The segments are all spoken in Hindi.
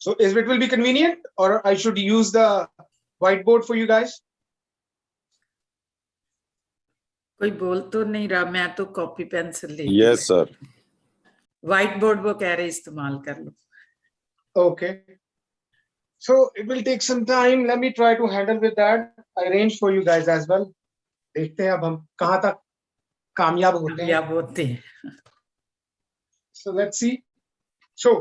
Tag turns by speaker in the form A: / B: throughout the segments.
A: So it will be convenient or I should use the whiteboard for you guys?
B: कोई बोल तो नहीं रहा, मैं तो कॉपी पेंसिल ले
C: Yes, sir.
B: व्हाइट बोर्ड वो कह रहे इस्तेमाल कर लो.
A: Okay. So it will take some time. Let me try to handle with that. I arrange for you guys as well. देखते हैं अब हम कहाँ तक कामयाब होते हैं.
B: कामयाब होते हैं.
A: So let's see. So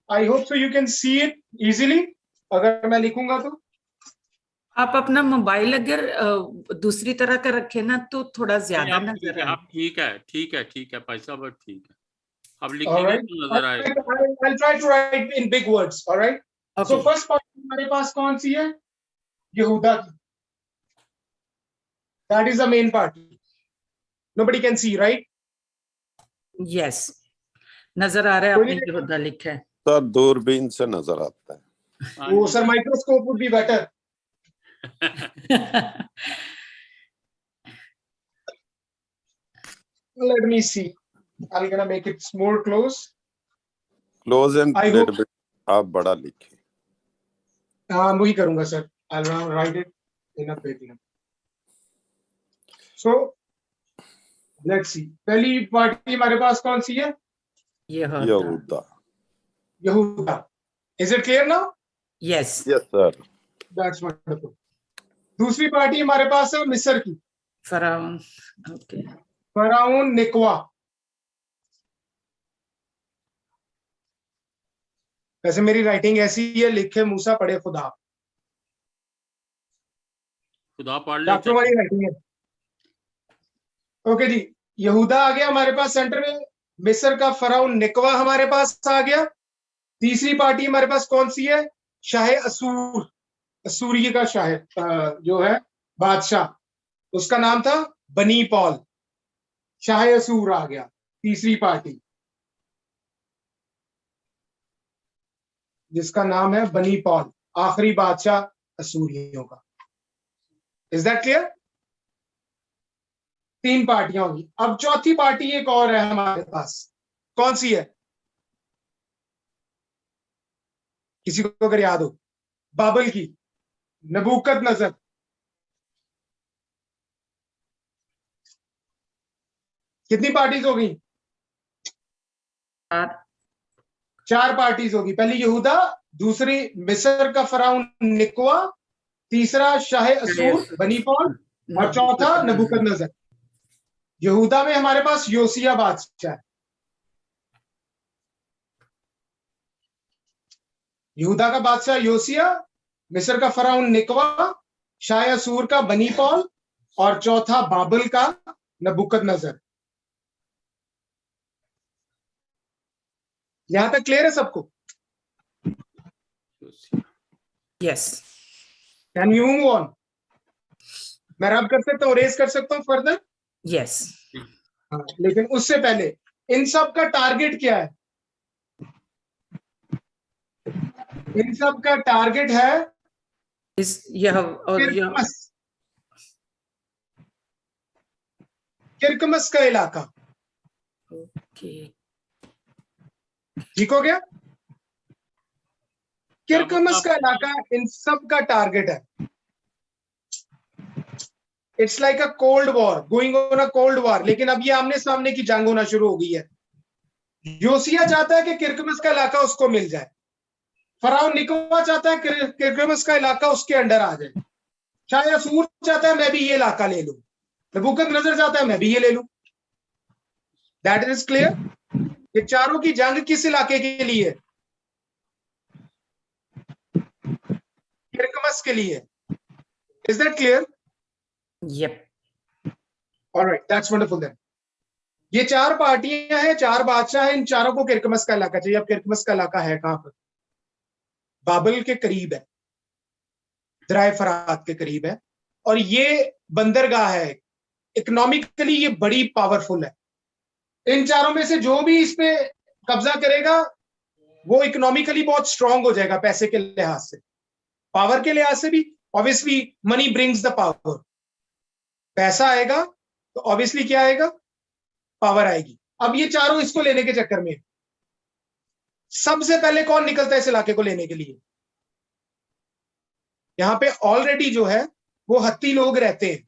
A: I hope so you can see it easily. अगर मैं लिखूंगा तो
B: आप अपना मोबाइल अगर दूसरी तरह का रखे ना तो थोड़ा ज्यादा
D: आप
B: नजर आए.
D: आप ठीक है भाई साहब, ठीक है. अब
A: all
D: लिखेंगे
A: right.
D: तो नजर आएगा.
A: I'll try to write in big words. All right. So
B: Okay.
A: first part हमारे पास कौन सी है? यहूदा की. That is the main party. Nobody can see, right?
B: Yes. नजर आ रहा है आपने यहूदा लिखा है.
C: सर दूरबीन से नजर आता है.
A: Oh, sir, microscope would be better. Let me see. I'm gonna make it more close.
C: Close and
A: I hope-
C: bit आप बड़ा लिखे.
A: हाँ वही करूंगा sir. I'll write it in a big line. So let's see. पहली पार्टी हमारे पास कौन सी है?
C: यहूदा.
A: यहूदा. Is it clear now?
B: Yes.
C: Yes, sir.
A: That's wonderful. दूसरी पार्टी हमारे पास है मिस्र की.
B: फराउन. Okay.
A: फराउन निकवा. वैसे मेरी राइटिंग ऐसी है, लिखे मूसा पढ़े खुदा.
D: खुदा पढ़
A: डॉक्टर वाली
D: लेते.
A: राइटिंग है. ओके जी. यहूदा आ गया हमारे पास सेंटर में. मिस्र का फराउन निकवा हमारे पास आ गया. तीसरी पार्टी हमारे पास कौन सी है? शाह असूर. असूरिया का शाह जो है बादशाह, उसका नाम था बनी पॉल. शाह असूर आ गया तीसरी पार्टी, जिसका नाम है बनी पॉल, आखिरी बादशाह असूरियों का. Is that clear? तीन पार्टियां होंगी. अब चौथी पार्टी एक और है हमारे पास. कौन सी है? किसी को अगर याद हो? बाबल की, नबूकदनजर. कितनी पार्टीज हो गई? चार पार्टीज होगी. पहली यहूदा, दूसरी मिस्र का फराउन निकवा, तीसरा शाह असूर बनी पॉल, और चौथा नबूकदनजर. यहूदा में हमारे पास योसिया बादशाह है. यहूदा का बादशाह योसिया, मिस्र का फराउन निकवा, शाह असूर का बनी पॉल, और चौथा बाबल का नबूकदनजर. यहां तक क्लियर है सबको?
B: Yes.
A: Can you move on? मैं रब कर सकता हूँ, रेस कर सकता हूँ फर्दर.
B: Yes.
A: लेकिन उससे पहले इन सब का टारगेट क्या है? इन सब का टारगेट है
B: इस यह और यह
A: किरकमस. किरकमस का इलाका.
B: Okay.
A: ठीक हो गया? किरकमस का इलाका इन सब का टारगेट है. It's like a cold war, going on a cold war. लेकिन अब ये आमने सामने की जंग होना शुरू हो गई है. योसिया चाहता है कि किरकमस का इलाका उसको मिल जाए. फराउन निकवा चाहता है किरकमस का इलाका उसके अंडर आ जाए. शाह असूर चाहता है मैं भी ये इलाका ले लूं. नबूकदनजर चाहता है मैं भी ये ले लूं. That is clear? ये चारों की जंग किस इलाके के लिए? किरकमस के लिए. Is that clear?
B: Yep.
A: All right, that's wonderful then. ये चार पार्टियां हैं, चार बादशाह हैं. इन चारों को किरकमस का इलाका चाहिए. अब किरकमस का इलाका है कहां पर? बाबल के करीब है, दराए फरात के करीब है, और ये बंदरगाह है. इकोनॉमिकली ये बड़ी पावरफुल है. इन चारों में से जो भी इस पे कब्जा करेगा वो इकोनॉमिकली बहुत स्ट्रांग हो जाएगा. पैसे के लिहाज से, पावर के लिहाज से भी. Obviously money brings the power. पैसा आएगा तो ऑब्वियसली क्या आएगा? पावर आएगी. अब ये चारों इसको लेने के चक्कर में सबसे पहले कौन निकलता है इस इलाके को लेने के लिए? यहां पे ऑलरेडी जो है वो हत्ती लोग रहते हैं.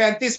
A: 35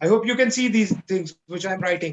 A: I hope you can see these things which I am writing.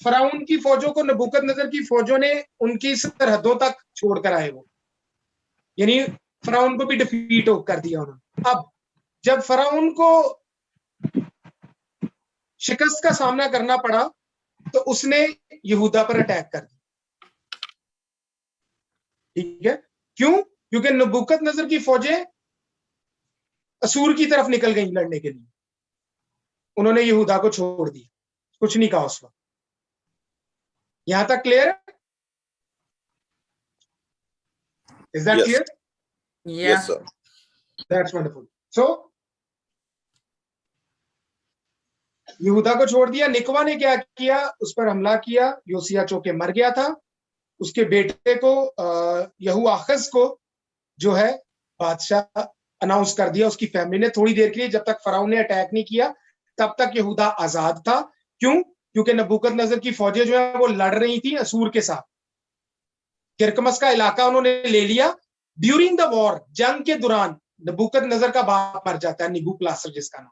A: फराउन की फौजों को नबूकदनेस्सर की फौजों ने उनकी सरहदों तक छोड़कर आए, वो यानी फराउन को भी डिफीट कर दिया उन्होंने। अब जब फराउन को शिकस्त का सामना करना पड़ा तो उसने यहूदा पर अटैक कर दिया, ठीक है? क्यों? क्योंकि नबूकदनेस्सर की फौजें असूर की तरफ निकल गई लड़ने के लिए, उन्होंने यहूदा को छोड़ दिया, कुछ नहीं कहा उस वक्त। यहां तक clear? Is that
C: Yes.
A: Clear?
C: Yes, sir.
A: That's wonderful. So यहूदा को छोड़ दिया। निकवा ने क्या किया? उस पर हमला किया। योसिया चौके मर गया था। उसके बेटे को यहूआखज को जो है बादशाह अनाउंस कर दिया उसकी फैमिली ने। थोड़ी देर के लिए, जब तक फराउन ने अटैक नहीं किया तब तक यहूदा आजाद था। क्यों? क्योंकि नबूकदनेस्सर की फौजें जो है वो लड़ रही थी असूर के साथ। किरकमस का इलाका उन्होंने ले लिया। ड्यूरिंग द वॉर, जंग के दौरान, नबूकदनेस्सर का बाप मर जाता है, निबूकदनेस्सर जिसका नाम।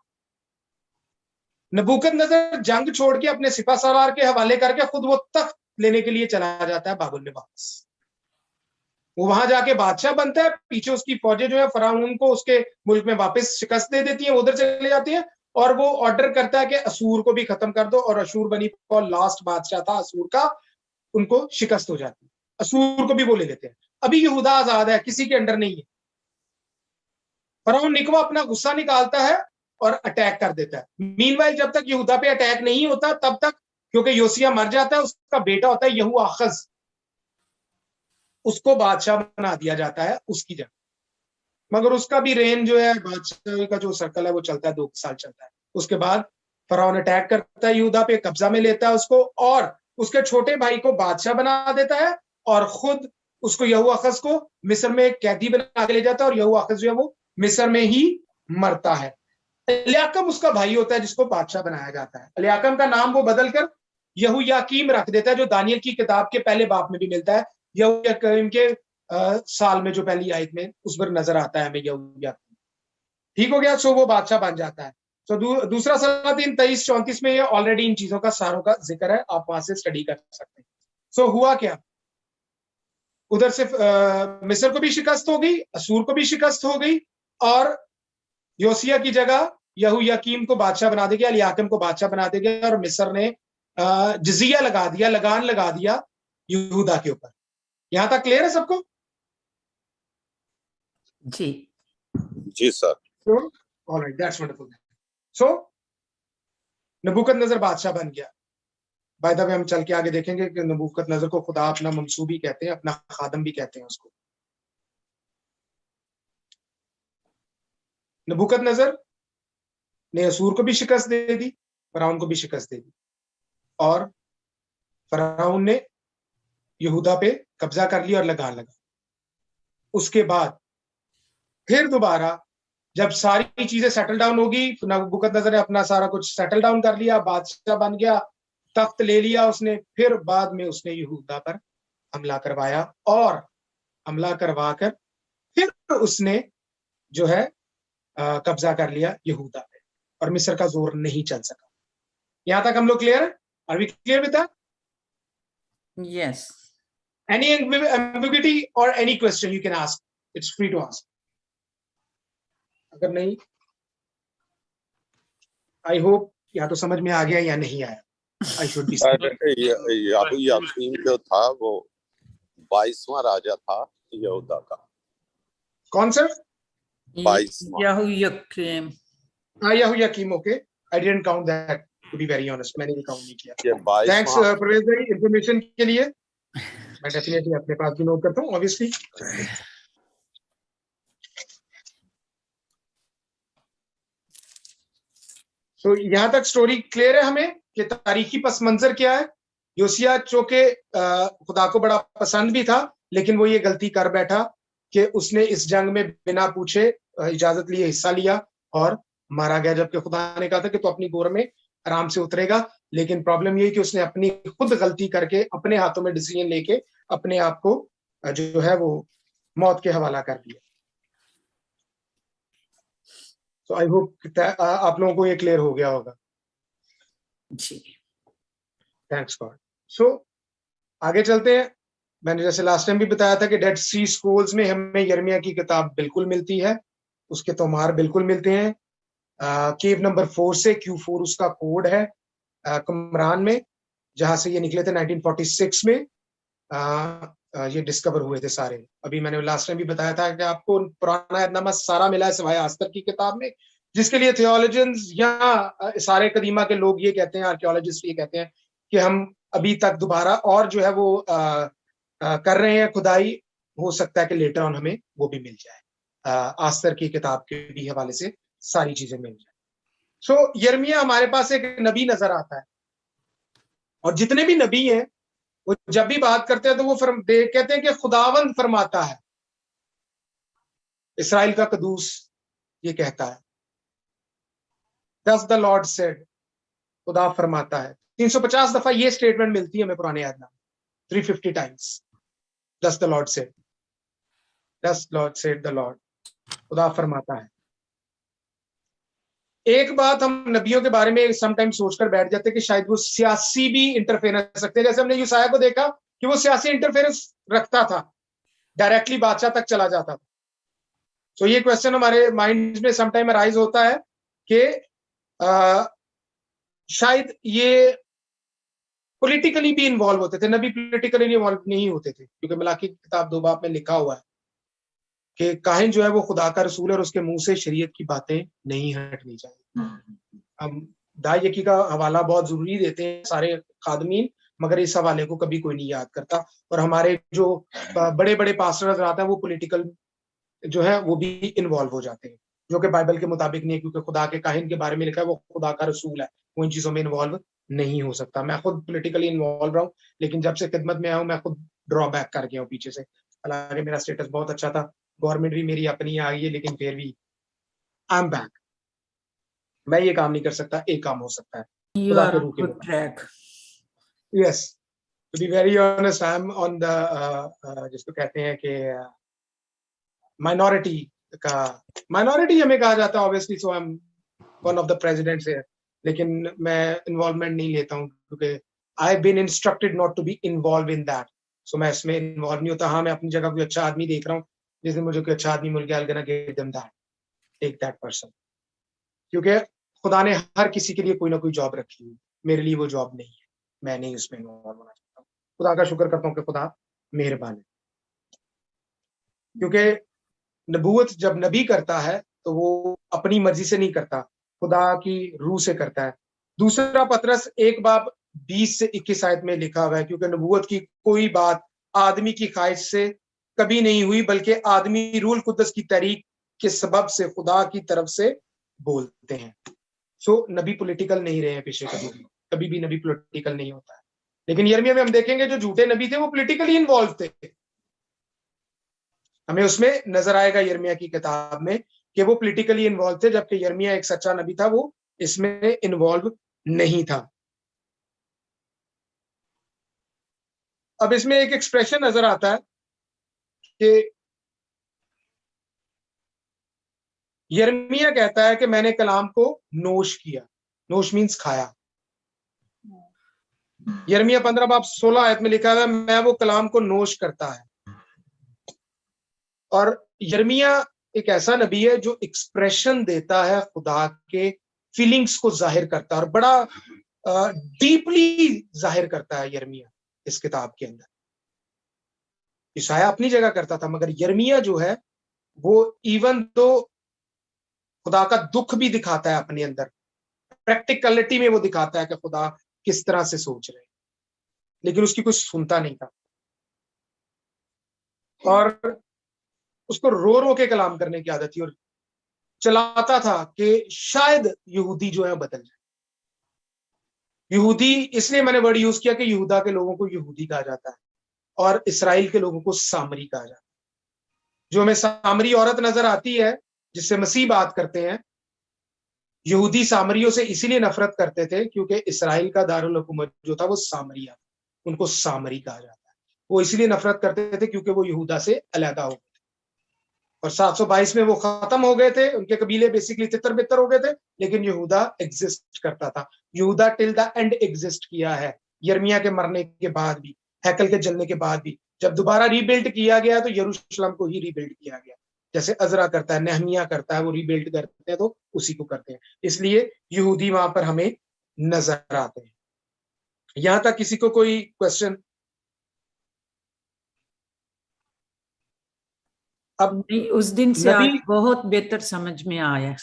A: नबूकदनेस्सर जंग छोड़ के अपने सिपा सालार के हवाले करके खुद वो तख्त लेने के लिए चला जाता है बाबुल में वापस। वो वहां जाके बादशाह बनता है। पीछे उसकी फौजें जो है फराउन को उसके मुल्क में वापस शिकस्त दे देती हैं, उधर चले जाती हैं, और वो ऑर्डर करता है कि असूर को भी खत्म कर दो। और अशूर बनी और लास्ट बादशाह था असूर का, उनको शिकस्त हो जाती है। असूर को भी वो ले लेते हैं। अभी यहूदा आजाद है, किसी के अंडर नहीं है। फराउन निकवा अपना गुस्सा निकालता है और अटैक कर देता है। मीनवाइल जब तक यहूदा पे अटैक नहीं होता तब तक, क्योंकि योसिया मर जाता है, उसका बेटा होता है यहूआखज, उसको बादशाह बना दिया जाता है उसकी जगह। मगर उसका भी रेन जो है, बादशाह का जो सर्कल है वो चलता है, 2 साल चलता है। उसके बाद फराउन अटैक करता है यहूदा पे, कब्जा में लेता है उसको, और उसके छोटे भाई को बादशाह बना देता है, और खुद उसको यहूआखज को मिस्र में कैदी बना के ले जाता है, और यहूआखज जो है वो मिस्र में ही मरता है। एलियाकम उसका भाई होता है जिसको बादशाह बनाया जाता है। एलियाकम का नाम वो बदलकर यहूयाकीम रख देता है, जो दानियल की किताब के पहले बाप में भी मिलता है। यहूयाकीम के साल में जो पहली आयत में उस पर नजर आता है हमें यहूयाकीम। ठीक हो गया? सो वो बादशाह बन जाता है। तो दूसरा सलातीन 23-34 में ये ऑलरेडी इन चीजों का सारों का जिक्र है, आप वहां से स्टडी कर सकते हैं। सो हुआ क्या? उधर से मिस्र को भी शिकस्त हो गई, असूर को भी शिकस्त हो गई, और योसिया की जगह यहूयाकीम को बादशाह बना देगा, एलियाकीम को बादशाह बना देगा, और मिस्र ने जजिया लगा दिया, लगान लगा दिया यहूदा के ऊपर। यहां तक क्लियर है सबको?
B: जी
C: जी sir.
A: Alright, that's wonderful. So नबूकदनेस्सर बादशाह बन गया। बाय द वे हम चल के आगे देखेंगे कि नबूकदनेस्सर को खुदा अपना मंसूबी कहते हैं, अपना खादम भी कहते हैं उसको। नबूकदनेस्सर ने असूर को भी शिकस्त दे दी, फराउन को भी शिकस्त दे दी, और फराउन ने यहूदा पे कब्जा कर लिया और लगान लगा। उसके बाद फिर दोबारा जब सारी चीजें सेटल डाउन होगी, नबूकदनेस्सर ने अपना सारा कुछ सेटल डाउन कर लिया, बादशाह बन गया, तख्त ले लिया उसने, फिर बाद में उसने यहूदा पर हमला करवाया, और हमला करवाकर फिर उसने जो है कब्जा कर लिया यहूदा पे, और मिस्र का जोर नहीं चल सका। यहां तक हम लोग क्लियर है? Are we clear with that?
B: Yes.
A: Any ambiguity or any question you can ask, it's free to ask. अगर नहीं, आई होप या तो समझ में आ गया या नहीं आया। आई शुड बी
C: यहूयाकीम जो था वो 22वां राजा था यहूदा का।
A: कौन सर?
C: 22वां।
B: यहूयाकीम।
A: यहूयाकीम, okay. I didn't count that, to be very honest, मैंने भी काउंट नहीं किया।
C: ये 22वां।
A: थैंक्स प्रवेश भाई इंफॉर्मेशन के लिए। मैं डेफिनेटली अपने पास भी नोट करता हूँ, ऑब्वियसली। तो यहाँ तक स्टोरी क्लियर है हमें कि तारीखी पस मंजर क्या है। योसिया चूंकि खुदा को बड़ा पसंद भी था, लेकिन वो ये गलती कर बैठा कि उसने इस जंग में बिना पूछे इजाजत लिए हिस्सा लिया और मारा गया, जबकि खुदा ने कहा था कि तो अपनी गोर में आराम से उतरेगा। लेकिन प्रॉब्लम ये कि उसने अपनी खुद गलती करके अपने हाथों में डिसीजन लेके अपने आप को जो है वो मौत के हवाला कर दिया। तो आई होप आप लोगों को ये क्लियर हो गया होगा।
B: जी
A: थैंक्स गॉड। सो आगे चलते हैं। मैंने जैसे लास्ट टाइम भी बताया था कि डेड सी स्क्रॉल्स में हमें यिर्मयाह की किताब बिल्कुल मिलती है, उसके तोमार बिल्कुल मिलते हैं। केव नंबर 4 से Q4 उसका कोड है कमरान में, जहां से ये निकले थे 1946 में। ये डिस्कवर हुए थे सारे। अभी मैंने लास्ट टाइम भी बताया था कि आपको पुराना अहदनामा सारा मिला है सिवाय आस्तर की किताब में, जिसके लिए थियोलॉजियंस या सारे कदीमा के लोग ये कहते हैं, आर्कियोलॉजिस्ट ये कहते हैं कि हम अभी तक दोबारा और जो है वो कर रहे हैं खुदाई, हो सकता है कि लेटर ऑन हमें वो भी मिल जाए। आस्तर की किताब के भी हवाले से सारी चीजें मिल जाए। सो यिर्मयाह हमारे पास एक नबी नजर आता है, और जितने भी नबी हैं वो जब भी बात करते हैं तो वो कहते हैं कि खुदावंद फरमाता है। इसराइल का कदूस ये कहता है, Thus the Lord said, खुदा फरमाता है। 350 दफा ये स्टेटमेंट मिलती है हमें पुराने अहदनामे, 350 times Thus the Lord said, Thus Lord said the Lord, खुदा फरमाता है। एक बात हम नबियों के बारे में समटाइम सोचकर बैठ जाते हैं कि शायद वो सियासी भी इंटरफेरेंस रख सकते हैं, जैसे हमने यूसाया को देखा कि वो सियासी इंटरफेरेंस रखता था, डायरेक्टली बादशाह तक चला जाता था। तो ये क्वेश्चन हमारे माइंड में समटाइम अराइज होता है कि शायद ये पॉलिटिकली भी इन्वॉल्व होते थे। नबी पॉलिटिकली इन्वॉल्व नहीं होते थे, क्योंकि मलाकी की किताब 2 बाब में लिखा हुआ है कि काहिन जो है वो खुदा का रसूल है और उसके मुंह से शरीयत की बातें नहीं हटनी चाहिए। हम दायकी का हवाला बहुत जरूरी देते हैं सारे खादमीन, मगर इस हवाले को कभी कोई नहीं याद करता। और हमारे जो बड़े बड़े पास्टर हज़रात हैं वो पॉलिटिकल जो है वो भी इन्वॉल्व हो जाते हैं, जो कि बाइबल के मुताबिक नहीं है, क्योंकि खुदा के काहिन के बारे में लिखा है वो खुदा का रसूल है, वो इन चीजों में इन्वॉल्व नहीं हो सकता। मैं खुद पॉलिटिकली इन्वॉल्व रहा हूँ, लेकिन जब से खिदमत में आया हूँ मैं खुद ड्रॉ बैक कर गया हूँ पीछे से। हालांकि मेरा स्टेटस बहुत अच्छा था, गवर्नमेंट भी मेरी अपनी आ गई है, लेकिन फिर भी आई एम बैक। मैं ये काम नहीं कर सकता, एक काम हो सकता है
B: You
A: खुदा
B: are
A: के
B: on
A: रूह के
B: good
A: मुताबिक।
B: track.
A: Yes, to be very honest I am on the जिसको कहते हैं कि माइनॉरिटी हमें कहा जाता है obviously, so I am one of the presidents है, लेकिन मैं इन्वॉल्वमेंट नहीं लेता हूँ क्योंकि I have been instructed not to be involve in that. So मैं इसमें इन्वॉल्व नहीं होता। हाँ, मैं अपनी जगह कोई अच्छा आदमी देख रहा हूँ, जिस दिन मुझे कोई अच्छा आदमी मिल गया, I gonna give them that, take that person, क्योंकि खुदा ने हर किसी के लिए कोई ना कोई जॉब रखी हुई, मेरे लिए वो जॉब नहीं है, मैं नहीं उसमें इन्वॉल्व होना चाहता हूँ। खुदा का शुक्र करता हूँ कि खुदा मेहरबान है, क्योंकि नबूवत जब नबी करता है तो वो अपनी मर्जी से नहीं करता, खुदा की रूह से करता है। दूसरा पतरस 1 बाब 20 से 21 आयत में लिखा हुआ है, क्योंकि नबूवत की कोई बात आदमी की ख्वाहिश से कभी नहीं हुई, बल्कि आदमी रूह कुद्दस की तहरीक के सबब से खुदा की तरफ से बोलते हैं। सो नबी पॉलिटिकल नहीं रहे हैं पीछे, कभी भी नबी पॉलिटिकल नहीं होता है। लेकिन यिर्मयाह में हम देखेंगे जो झूठे नबी थे वो पॉलिटिकली इन्वॉल्व थे, हमें उसमें नजर आएगा यिर्मयाह की किताब में कि वो पॉलिटिकली इन्वॉल्व थे, जबकि यिर्मयाह एक सच्चा नबी था, वो इसमें इन्वॉल्व नहीं था। अब इसमें एक एक्सप्रेशन नजर आता है कि यिर्मयाह कहता है कि मैंने कलाम को नोश किया, नोश मीन्स खाया। यिर्मयाह 15 बाब 16 आयत में लिखा है मैं वो कलाम को नोश करता है। और यिर्मयाह एक ऐसा नबी है जो एक्सप्रेशन देता है, खुदा के फीलिंग्स को जाहिर करता है और बड़ा डीपली जाहिर करता है यिर्मयाह इस किताब के अंदर। यशायाह अपनी जगह करता था, मगर यिर्मयाह जो है वो इवन तो खुदा का दुख भी दिखाता है अपने अंदर, प्रैक्टिकलिटी में वो दिखाता है कि खुदा किस तरह से सोच रहे हैं, लेकिन उसकी कुछ सुनता नहीं था और उसको रो रो के कलाम करने की आदत थी और चलाता था कि शायद यहूदी जो है बदल जाए। यहूदी इसलिए मैंने वर्ड यूज किया कि यहूदा के लोगों को यहूदी कहा जाता है और इसराइल के लोगों को सामरी कहा जाता है। जो हमें सामरी औरत नजर आती है जिससे मसीह बात करते हैं, यहूदी सामरियों से इसीलिए नफरत करते थे क्योंकि इसराइल का दारुल हुकूमत जो था वो सामरिया, उनको सामरी कहा जाता है। वो इसलिए नफरत करते थे क्योंकि वो यहूदा से अलहदा हो गए और 722 में वो खत्म हो गए थे, उनके कबीले बेसिकली तितर बितर हो गए थे, लेकिन यहूदा एग्जिस्ट करता था। यहूदा टिल द एंड एग्जिस्ट किया है, यर्मिया के मरने के बाद भी, हैकल के जलने के बाद भी, जब दोबारा रीबिल्ड किया गया तो यरूशलेम को ही रीबिल्ड किया गया, जैसे अजरा करता है, नेहमिया करता है, वो रीबिल्ड करते हैं तो उसी को करते हैं। इसलिए यहूदी वहां पर हमें नजर आते हैं। यहां तक किसी को कोई क्वेश्चन? अब
B: नहीं, उस दिन से आज
A: नबी
B: बहुत बेहतर समझ में आया।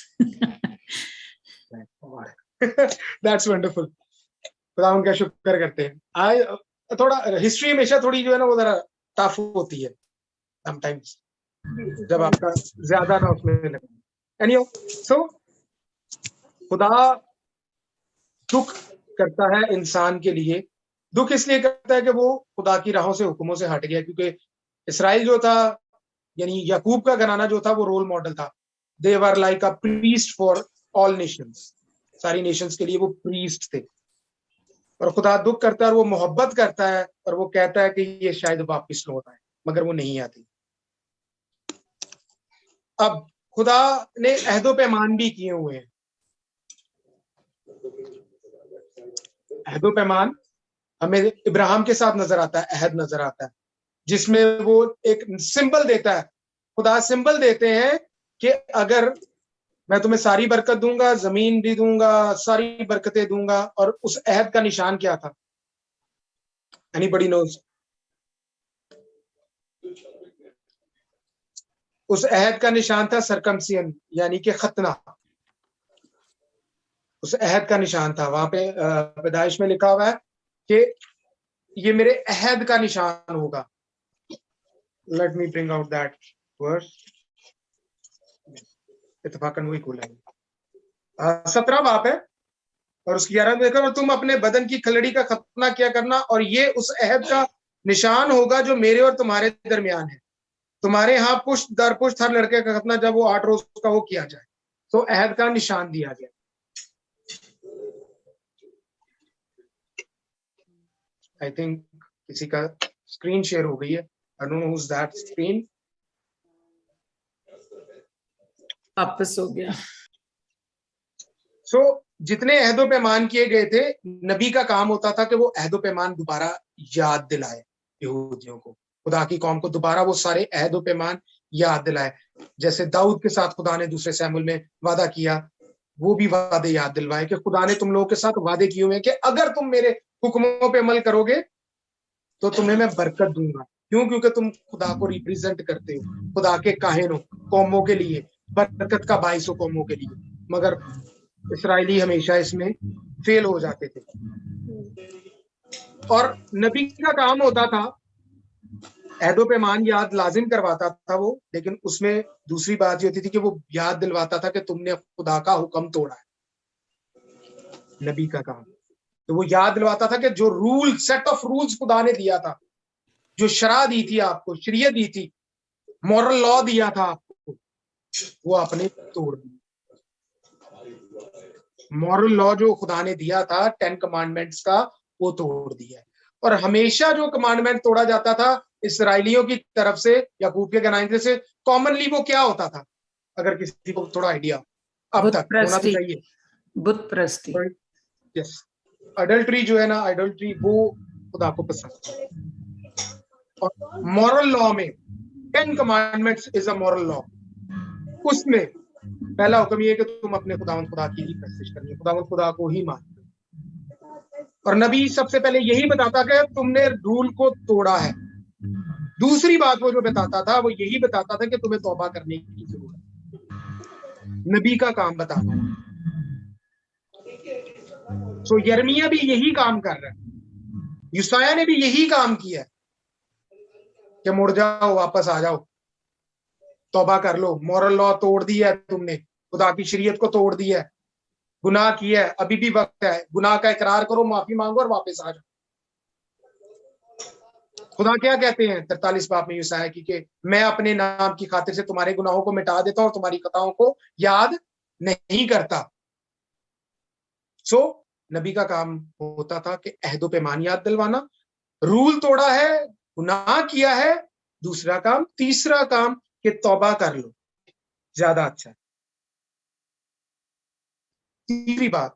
A: दैट्स वंडरफुल, खुदा उनका शुक्र करते हैं। आज थोड़ा हिस्ट्री हमेशा थोड़ी जो है ना वो जरा टफ होती है समटाइम्स, जब आपका ज्यादा ना उसमें लगे। एनीहो, सो खुदा दुख करता है इंसान के लिए। दुख इसलिए करता है कि वो खुदा की राहों से, हुक्मों से हट गया, क्योंकि इसराइल जो था, यानी याकूब का घराना जो था, वो रोल मॉडल था। They were like a priest for all nations, सारी नेशंस के लिए वो प्रीस्ट थे। और खुदा दुख करता है और वो मोहब्बत करता है और वो कहता है कि ये शायद वापस लौट आए, मगर वो नहीं आती। अब खुदा ने अहदो पैमान भी किए हुए हैं। अहदो पैमान हमें इब्राहिम के साथ नजर आता है, अहद नजर आता है, जिसमें वो एक सिंबल देता है। खुदा सिंबल देते हैं कि अगर मैं तुम्हें सारी बरकत दूंगा, जमीन भी दूंगा, सारी बरकतें दूंगा। और उस अहद का निशान क्या था? Anybody knows? उस अहद का निशान था सरकमसियन, यानी कि खतना। उस अहद का निशान था। वहां पे पैदाइश में लिखा हुआ है कि ये मेरे अहद का निशान होगा। Let me bring out that verse. इत्तफाकन वही खोला है। 17 बाप है और उसकी 11 में देखा, और तुम अपने बदन की खलड़ी का खतना किया करना, और ये उस अहद का निशान होगा जो मेरे और तुम्हारे दरमियान है। तुम्हारे यहाँ पुष्ट दर पुष्ट हर लड़के का खतना जब वो 8 रोज का वो किया जाए। तो अहद का निशान दिया गया। आई थिंक किसी का स्क्रीन शेयर हो गई है। I don't know who is that screen.
B: वापस हो गया।
A: सो जितने अहदो पैमान किए गए थे, नबी का काम होता था कि वो अहदो पैमान दोबारा याद दिलाए यहूदियों को, खुदा की कौम को दोबारा वो सारे अहदो पैमान याद दिलाए। जैसे दाऊद के साथ खुदा ने दूसरे सैमुएल में वादा किया, वो भी वादे याद दिलवाए कि खुदा ने तुम लोगों के साथ वादे किए हुए हैं कि अगर तुम मेरे हुक्मों पे अमल करोगे तो तुम्हें मैं बरकत दूंगा। क्यों? क्योंकि तुम खुदा को रिप्रेजेंट करते हो, खुदा के काहिन हो, कौमों के लिए बरकत का बाइस हो, कौमों के लिए। मगर इसराइली हमेशा इसमें फेल हो जाते थे। और नबी का काम होता था, अहदो पैमान याद लाजिम करवाता था वो, लेकिन उसमें दूसरी बात ये होती थी कि वो याद दिलवाता था कि तुमने खुदा का हुक्म तोड़ा है। नबी का काम तो वो याद दिलवाता था कि जो रूल, सेट ऑफ रूल्स खुदा ने दिया था, जो शरा दी थी आपको, शरीयत दी थी, मॉरल लॉ दिया था आपको, वो आपने तोड़ दिया। मॉरल लॉ जो खुदा ने दिया था 10 कमांडमेंट्स का, वो तोड़ दिया। और हमेशा जो कमांडमेंट तोड़ा जाता था इसराइलियों की तरफ से, याकूब के घराने से, कॉमनली वो क्या होता था? अगर किसी को थोड़ा आइडिया अब तक होना तो चाहिए।
B: बुत प्रस्ती।
A: यस, अडल्ट्री जो है ना, अडल्ट्री वो खुदा को पसंद है। और मॉरल लॉ में 10 commandments is a moral law. उसमें पहला हुक्म ये कि तुम अपने खुदा की ही प्रस्तिश करिए, खुदा को ही मान। और नबी सबसे पहले यही बताता कि तुमने रूल को तोड़ा है। दूसरी बात वो जो बताता था, वो यही बताता था कि तुम्हें तौबा करने की जरूरत है। नबी का काम बताना। सो यर्मिया भी यही काम कर रहा है, यूसाया ने भी यही काम किया है कि मुड़ जाओ, वापस आ जाओ, तौबा कर लो। मॉरल लॉ तोड़ दिया है तुमने, खुदा की शरीयत को तोड़ दिया है, गुनाह किया है, अभी भी वक्त है, गुनाह का इकरार करो, माफी मांगो और वापस आ जाओ। खुदा क्या कहते हैं 43 बाप में यूसाया की कि मैं अपने नाम की खातिर से तुम्हारे गुनाहों को मिटा देता हूं और तुम्हारी खताओं को याद नहीं करता। सो नबी का काम होता था कि अहदो पैमान याद दिलवाना, रूल तोड़ा है, गुनाह किया है, दूसरा काम। तीसरा काम कि तौबा कर लो, ज्यादा अच्छा है। तीसरी बात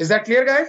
A: Is that clear guys?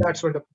A: That's wonderful.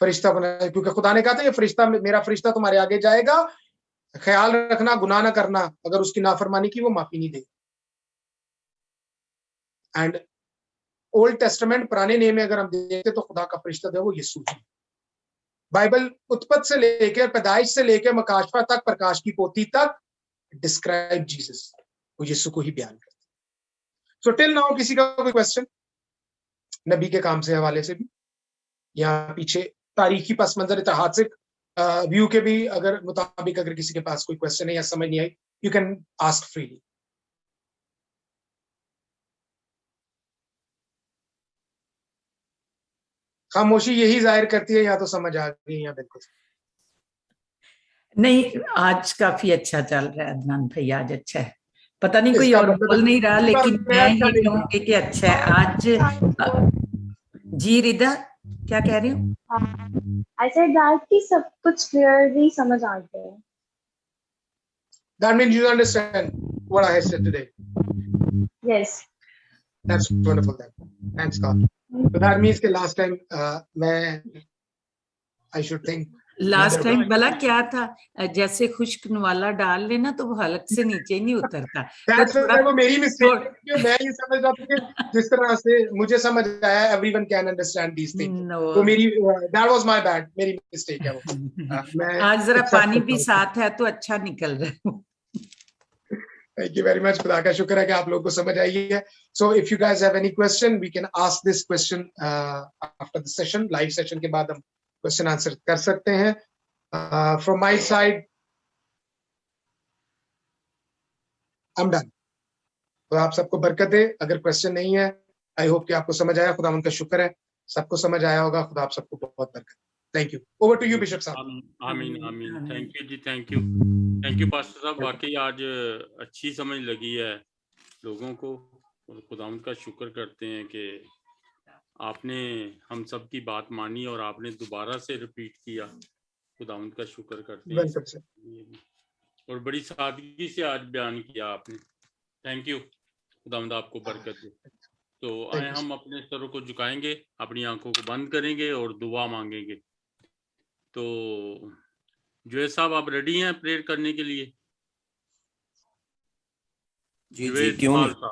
A: फरिश्ता बनाया, क्योंकि खुदा ने कहा था ये फरिश्ता, मेरा फरिश्ता तुम्हारे आगे जाएगा, ख्याल रखना, गुनाह ना करना, अगर उसकी नाफरमानी की वो माफी नहीं देगी। एंड ओल्ड टेस्टामेंट, पुराने नेम में अगर हम देखते तो खुदा का फरिश्ता जो है वो यीशु है। बाइबल उत्पत्ति से लेकर, पैदाइश से लेकर मकाशफा तक, प्रकाश की पोथी तक डिस्क्राइब जीसस, वो यीशु को ही बयान करते। सो टिल नाउ किसी का कोई क्वेश्चन नबी के काम से हवाले से भी, या पीछे तारीखी पस मंजर, ऐतिहासिक व्यू के भी अगर मुताबिक अगर किसी के पास कोई क्वेश्चन है या समझ नहीं आई, यू कैन आस्क फ्रीली। खामोशी यही जाहिर करती है या तो समझ आ गई या बिल्कुल
B: नहीं, आज काफी अच्छा चल रहा है अदनान भाई, आज अच्छा है। पता नहीं कोई
A: इसका
B: और
A: मतलब
B: बोल नहीं रहा, लेकिन मैं
A: अच्छा
B: ये
A: नहीं।
B: कहूंगी कि अच्छा है आज। जी रिदा, क्या कह रही हूँ?
E: I said that कि सब कुछ clearly समझ आ गया है।
A: That means you understand what I said today.
E: Yes.
A: That's wonderful then. Thanks God. So that means कि last time I should think
B: last time भला क्या था, जैसे खुश्क नवाला डाल लेना तो वो हलक से नीचे ही नहीं उतरता।
A: That's
B: तो
A: वो मेरी mistake है, क्योंकि मैं ये समझ रहा था कि जिस तरह से मुझे समझ आया everyone can understand these things.
B: No.
A: तो मेरी that was my bad, मेरी mistake है वो। मैं
B: आज जरा
A: accept
B: पानी
A: करता
B: भी
A: हूँ।
B: साथ है तो अच्छा निकल रहा है।
A: Thank you very much. खुदा का शुक्र है कि आप लोगों को समझ आई है. So if you guys have any question, we can ask this question after the session. Live session के बाद हम question answer कर सकते हैं. From my side, I'm done. तो आप सबको बरकत दे. अगर question नहीं है, I hope कि आपको समझ आया. खुदा उनका शुक्र है, सबको समझ आया होगा. खुदा आप सबको बहुत बरकत. Thank you. Over to you, Bishop साहब.
D: आमीन आमीन। थैंक यू जी, thank you, thank you pastor साहब। वाकई आज अच्छी समझ लगी है लोगों को, और खुदा उनका शुक्र करते हैं कि आपने हम सब की बात मानी और आपने दोबारा से रिपीट किया। खुदा उनका शुक्र करते हैं
A: वेलकम सर.
D: और बड़ी सादगी से आज बयान किया आपने। थैंक यू, खुदावंद आपको बरकत दे। तो आए हम अपने सरों को झुकाएंगे, अपनी आंखों को बंद करेंगे और दुआ मांगेंगे। तो जुएद साहब, आप रेडी हैं प्रेयर करने के लिए?
F: जी क्यों नहीं।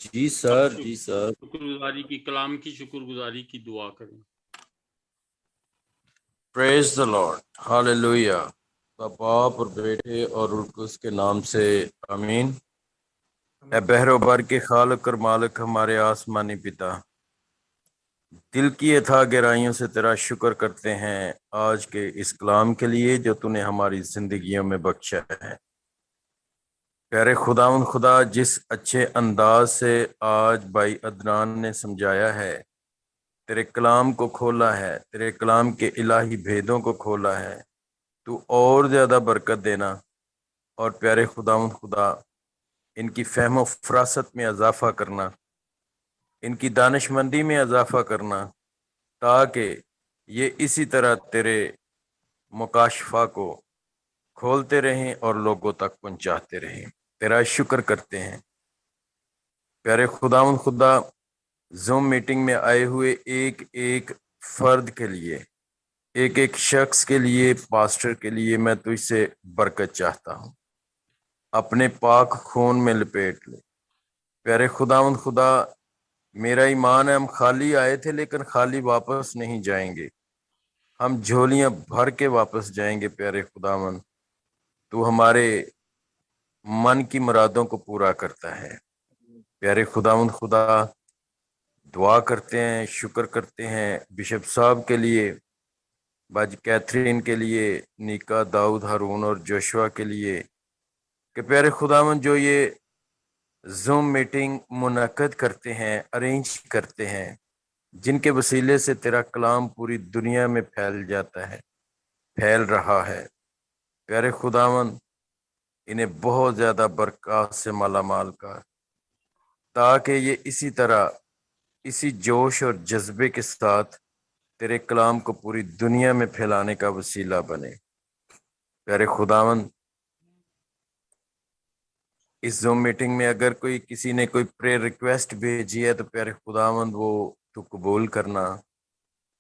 F: जी सर, जी सर।
D: शुक्रगुजारी की, कलाम की शुक्रगुजारी की दुआ करें।
F: Praise the Lord, hallelujah. बाप और बेटे और रूह कुद्स के नाम से आमीन। ए बहरोबर के खालिक और मालिक, हमारे आसमानी पिता, दिल की अथाह गहराइयों से तेरा शुक्र करते हैं आज के इस कलाम के लिए जो तूने हमारी जिंदगियों में बख्शा है। प्यारे खुदावन खुदा, जिस अच्छे अंदाज से आज भाई अदनान ने समझाया है, तेरे कलाम को खोला है, तेरे कलाम के इलाही भेदों को खोला है, तू और ज़्यादा बरकत देना। और प्यारे खुदावन खुदा, इनकी फहम फरासत में इजाफ़ा करना, इनकी दानिशमंदी में इजाफ़ा करना, ताकि ये इसी तरह तेरे मुकाशफा को खोलते रहें और लोगों तक पहुंचाते रहें। तेरा शुक्र करते हैं प्यारे खुदावन खुदा, जूम मीटिंग में आए हुए एक एक फर्द के लिए, एक एक शख्स के लिए, पास्टर के लिए मैं तुझसे बरकत चाहता हूँ। अपने पाक खून में लपेट ले प्यारे खुदावन खुदा। मेरा ईमान है हम खाली आए थे लेकिन खाली वापस नहीं जाएंगे, हम झोलियां भर के वापस जाएंगे। प्यारे खुदावन, तू हमारे मन की मुरादों को पूरा करता है। प्यारे खुदावंद खुदा, दुआ करते हैं, शुक्र करते हैं बिशप साहब के लिए, बाजी कैथरीन के लिए, निका, दाऊद, हारून और जोशुआ के लिए, कि प्यारे खुदावंद जो ये जूम मीटिंग मुनक्कद करते हैं, अरेंज करते हैं, जिनके वसीले से तेरा कलाम पूरी दुनिया में फैल जाता है, फैल रहा है। प्यारे खुदावंद, इन्हें बहुत ज़्यादा बरकत से माला माल कर, ताकि ये इसी तरह, इसी जोश और जज्बे के साथ तेरे कलाम को पूरी दुनिया में फैलाने का वसीला बने। प्यारे खुदावंद, इस जूम मीटिंग में अगर कोई किसी ने कोई प्रेयर रिक्वेस्ट भेजी है तो प्यारे खुदावंद वो तू कबूल करना,